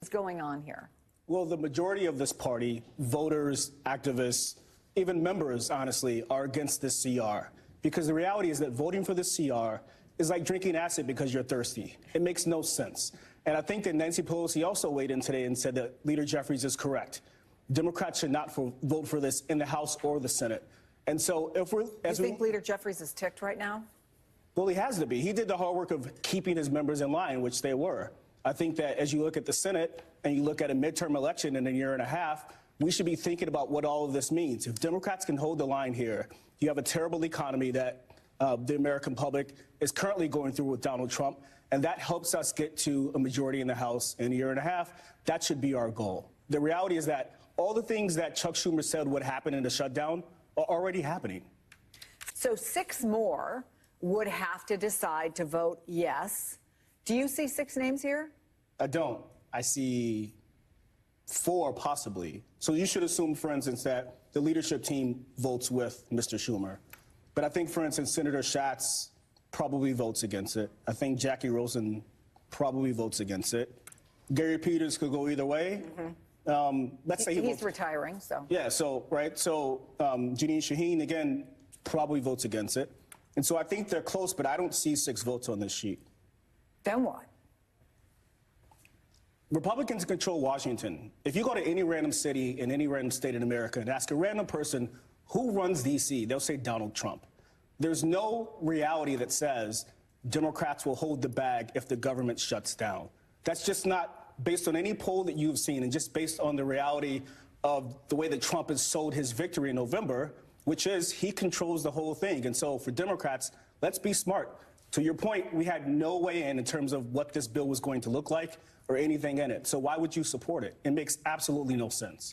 What's going on here? Well, the majority of this party, voters, activists, even members, honestly, are against this CR. Because the reality is that voting for this CR is like drinking acid because you're thirsty. It makes no sense. And I think that Nancy Pelosi also weighed in today and said that Leader Jeffries is correct. Democrats should not vote for this in the House or the Senate. And so if we're... You think Leader Jeffries is ticked right now? Well, he has to be. He did the hard work of keeping his members in line, which they were. I think that as you look at the Senate and you look at a midterm election in a year and a half, we should be thinking about what all of this means. If Democrats can hold the line here, you have a terrible economy that the American public is currently going through with Donald Trump, and that helps us get to a majority in the House in a year and a half. That should be our goal. The reality is that all the things that Chuck Schumer said would happen in the shutdown are already happening. So 6 more would have to decide to vote yes. Do you see 6 names here? I don't. I see 4 possibly. So you should assume, for instance, that the leadership team votes with Mr. Schumer. But I think, for instance, Senator Schatz probably votes against it. I think Jackie Rosen probably votes against it. Gary Peters could go either way. Let's say he's retiring, so. Yeah, so, right. So Jeanine Shaheen, again, probably votes against it. And so I think they're close, but I don't see 6 votes on this sheet. Then what? Republicans control Washington. If you go to any random city in any random state in America and ask a random person who runs D.C., they'll say Donald Trump. There's no reality that says Democrats will hold the bag if the government shuts down. That's just not based on any poll that you've seen and just based on the reality of the way that Trump has sold his victory in November, which is he controls the whole thing. And so for Democrats, let's be smart. To your point, we had no way in terms of what this bill was going to look like or anything in it. So why would you support it? It makes absolutely no sense.